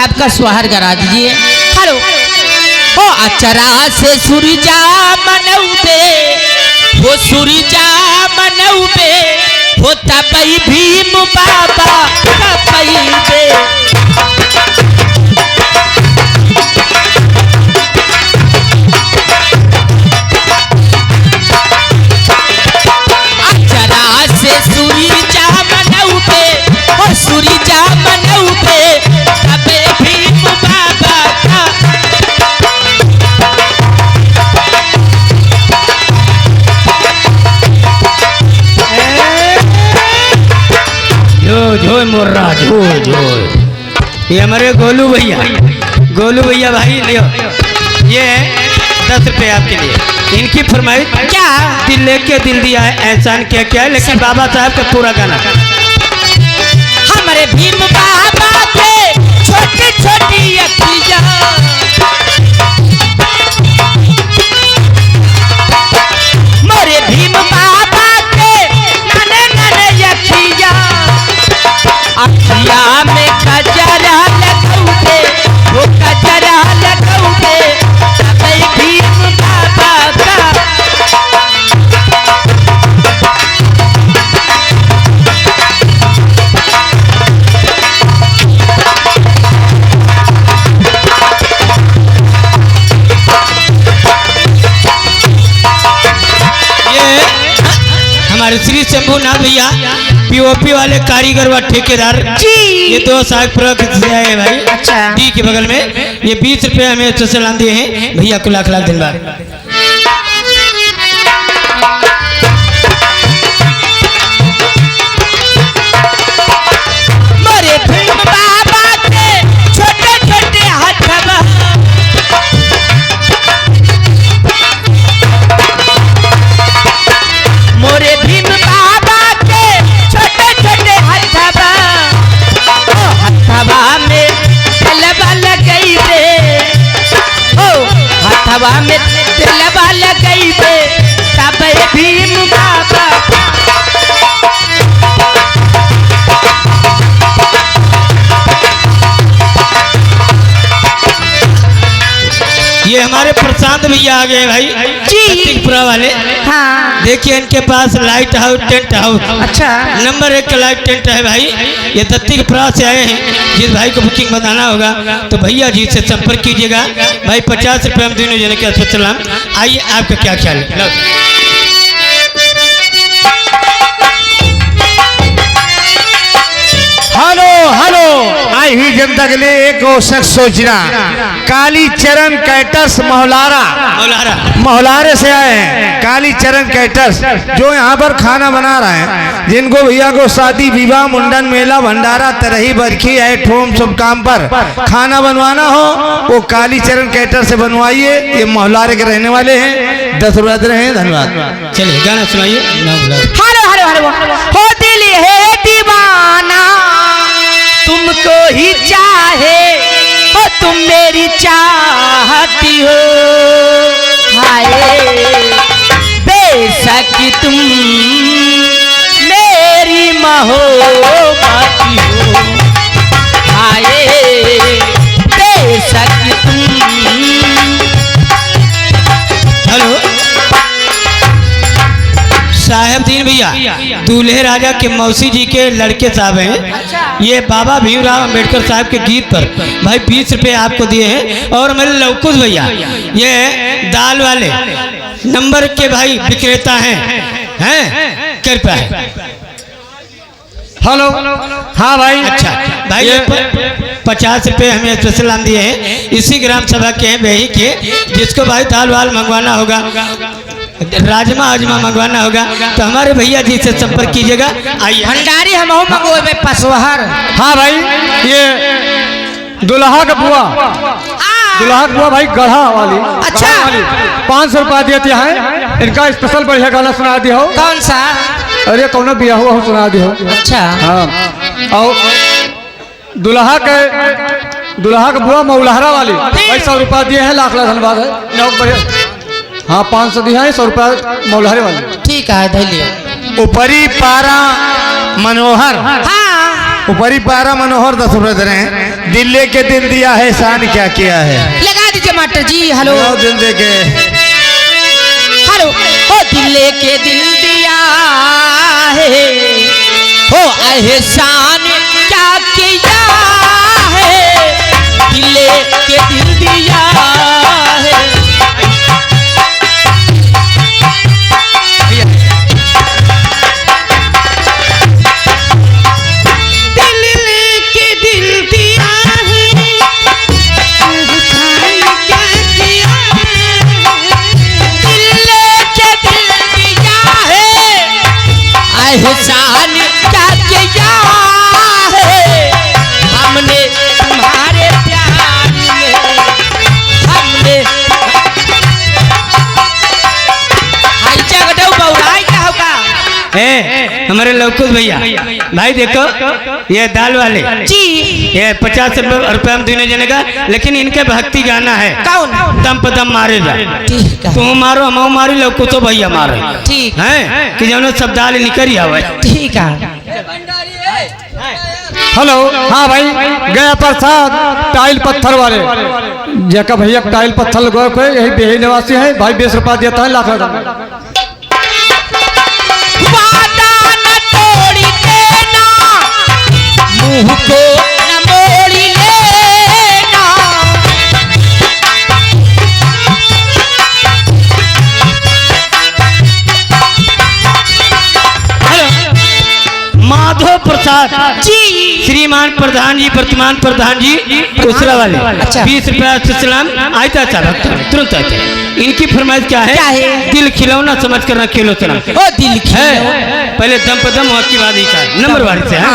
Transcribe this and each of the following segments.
साहब का सोहर करा दीजिए। हेलो ओ अचरा से सूरजा मनौबे हो सूरजा मनौबे हो तपई भीम बाबा तपई बे सूरजा मनौबे तबे भीम बाबा का। जो मुर्रा जो ये हमारे गोलू भैया भाई लियो, ये 10 रुपए आपके लिए। इनकी फरमाइश क्या दिल लेके दिल दिया है, एहसान क्या क्या है, लेकिन बाबा साहब का पूरा गाना। हमारे भीम बाबा के छोटी छोटी अखियां मोरे भीम बाबा के नन्हे नन्हे अखियां अखियां में कजरा लगौबे वो कजरा लगौबे तबे भीम बाबा का। हमारे श्री शंभुनाथ भैया पीओपी वाले कारीगर व ठेकेदार जी, ये 2 साग से आए भाई। अच्छा डी के बगल में ये 20 रुपए हमें स्पेशल दिए हैं भैया को लाख लाख धन्यवाद। मोरे भीम बाबा के छोटे छोटे हथवा मोरे भीम बाबा के छोटे छोटे हथवा ओ हथवा में तेलवा लगई बे ओ हथवा में तेलवा लगई बे तबे भीम बाबा। ये हमारे प्रशांत भैया आ गए भाई तीसपुरा वाले। हाँ देखिए इनके पास लाइट हाउस टेंट हाउस अच्छा नंबर 1 का लाइट टेंट है भाई। ये दत्तीपुरा से आए हैं, जिस भाई को बुकिंग बताना होगा तो भैया जी से संपर्क कीजिएगा भाई। 50 रुपये हम दोनों जने के अस्पताल। आइए आपका क्या ख्याल है? हेलो हेलो आई हुई जनता के लिए एक औसत सूचना। काली चरण कैटर्स मोहलारे से आए हैं। काली चरण कैटर्स जो यहाँ पर खाना बना रहे हैं, जिनको भैया को शादी विवाह मुंडन मेला भंडारा तरही बरखी एट होम शुभ काम पर खाना बनवाना हो वो काली चरण कैटर से बनवाइए। ये मोहलारे के रहने वाले हैं। 10 रुपये रहे। धन्यवाद। चलिए गाना सुनाइए। हेलो हेलो हेलो हो दिल है दीवाना तुमको ही चाहे हो तुम मेरी चाहती हो हाय बेशक तुम मेरी महोबती हो हाय बेशक तुम। हेलो साहेबदीन भैया दूल्हे राजा के मौसी जी के लड़के साहब हैं। ये बाबा भीमराव अंबेडकर साहब के गीत पर भाई 20 रुपये आपको दिए हैं। और मेरे लवकुश भैया ये दाल वाले नंबर के भाई विक्रेता हैं कृपया है। हेलो हाँ भाई। अच्छा भाई ये 50 रुपये हमें स्पेशल दिए हैं। इसी ग्राम सभा के हैं बेही के, जिसको भाई दाल वाल मंगवाना होगा राजमा आजमा मंगवाना होगा तो हमारे भैया जी से संपर्क कीजिएगा। आइए भंडारी हम मंगवे पसवाहर। हाँ भाई ये दुल्हा का बुआ भाई गढ़ा वाली। अच्छा 500 रुपया देते हैं। इनका स्पेशल बढ़िया गाना सुना दिया हो। कौन सा? अरे कौन बिया हुआ हो सुना दिया हो। अच्छा हाँ और दुल्हा का बुआ मौलहरा वाली भाई 100 रुपया दिए हैं। लाख लाख धन्यवाद है। हाँ 500 दिया है। 100 रुपया मौलहरे वाली। ठीक है धैर्य। ऊपरी पारा मनोहर हाँ ऊपरी पारा मनोहर दस रुपये दे रहे हैं। दिल्ली के दिल दिया है शान क्या किया है। लगा दीजिए मास्टर जी। हेलो दिल दे के हेलो। ओ दिल्ली के दिल दिया है, हो एहसान क्या किया है, दिल्ली के दिल दिया है। एहसान क्या किया है हमने तुम्हारे प्यार में, हमने आई जगदौ बौराई क्या होगा। हमारे लवकुश भैया भाई देखो ये दाल वाले जी ये 50 रुपये हम देने जाने का, लेकिन इनके भक्ति गाना है कौन दम पे दम मारे जा। ठीक है तुम मारो हम मारी लवकुशो भैया मारे ठीक हैं कि जब सब दाल निकल आवे। ठीक है। हेलो हाँ भाई गया प्रसाद टाइल पत्थर वाले जैका भैया टाइल पत्थर लगा के यही बेही निवासी है भाई 20 रुपया देता है लाख वादा न तोड़ी देना, मुंह को न मोड़ी लेना। माधव प्रसाद जी श्रीमान प्रधान जी वर्तमान प्रधान जी दूसरा वाले अच्छा। 20 रुपया सलाम आयता तुरंत आते। इनकी फरमाइश क्या क्या है? है? दिल खिलौना समझ कर खेलो सलाम ओ दिल की है। पहले दम पे दम और की बात ही का नंबर वाली से है।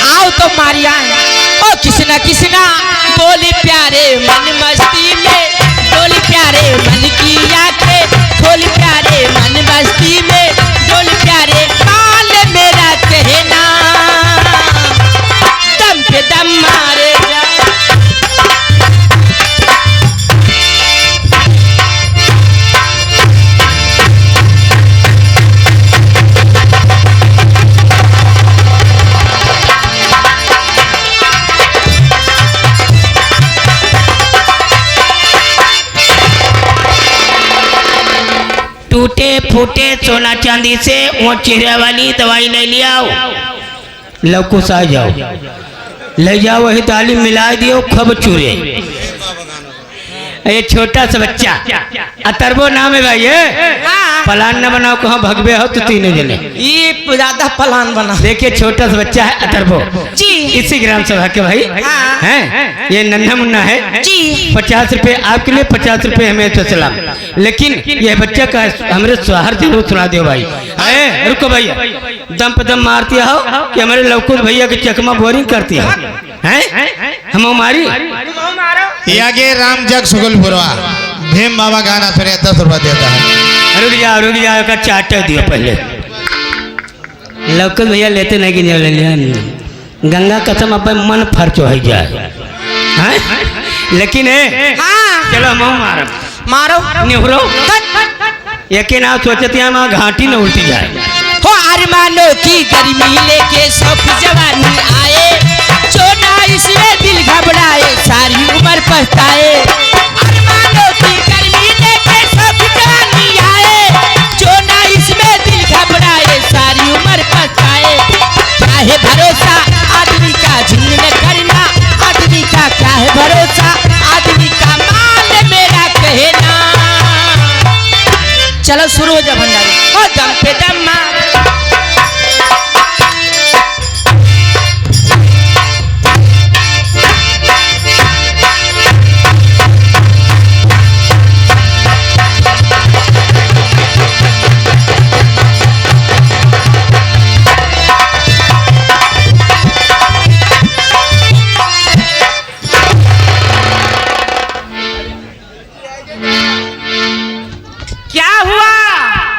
आओ तो मारिया ओ किसना बोली प्यारे मन मस्ती में, बोली प्यारे मन की आंखें खोली प्यारे मन मस्ती में, बोली प्यारे काल मेरा कहना दम पे दम मारे जा। टूटे फूटे सोना चांदी से वो चेहरा वाली दवाई ले लिया लवकुश आ जाओ ले जाओ वही तालीम मिला दियो खब चूरे। ये छोटा सा बच्चा अतरबो नाम है भाई पलान न बनाओ कहाँ भगवे हो तो तीनों जने ये ज्यादा पलान बना। देखिए छोटा सा बच्चा है अतरबो जी इसी ग्राम सभा के भाई हाँ। हैं। ये नन्हा मुन्ना है जी 50 रुपए आपके लिए 50 रुपए हमें तो सलाम। लेकिन ये बच्चा का हमारे सुहार जरूर सुना दो भाई। अरे रुको भैया दम पे दम मारती हो कि हमारे लवकुश भैया के चकमा बोरिंग करती हो हैं हम मारी आगे राम जग सुगलपुरवा भीम बाबा गाना सुने 10 रुपया देता है। रुक जाओ का चार्टर दियो पहले। लवकुश भैया लेते नहीं कि नहीं ले लिया गंगा कसम अब मन फर्च हो जाए हैं। लेकिन हाँ चलो हम मारो मारो निहरो यकीन आप सोचते हैं वहाँ घाटी न उल्टी जाए। हो अरमानों की गर्मी लेके सब जवानी आए, सोना इसमें दिल घबराए सारी उम्र पछताए। अरमानों की गर्मी लेके सब जवानी आए, सोना इसमें दिल घबराए सारी उम्र पछताए। क्या है भरोसा आदमी का जिंदगी करना, आदमी का क्या है भरोसा आदमी का माल मेरा कहना। चलो शुरू हो जा भंडारी ओ दम पे दम मार।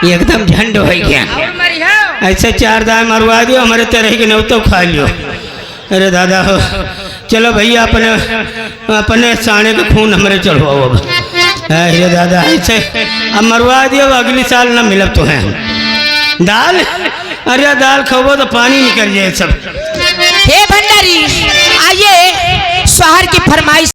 एकदम झंड हो गया ऐसे 4 दाएं मरवा दियो हमारे तरह के नौ तो खा लियो। अरे दादा हो चलो भैया अपने साने का खून हमारे चढ़वाओ अब। अरे दादा ऐसे अब मरवा दियो अगली साल ना मिलब तो है दाल अरे दाल खाओ तो पानी निकल जाए सब। हे भंडारी, आइए शहर की फरमाइश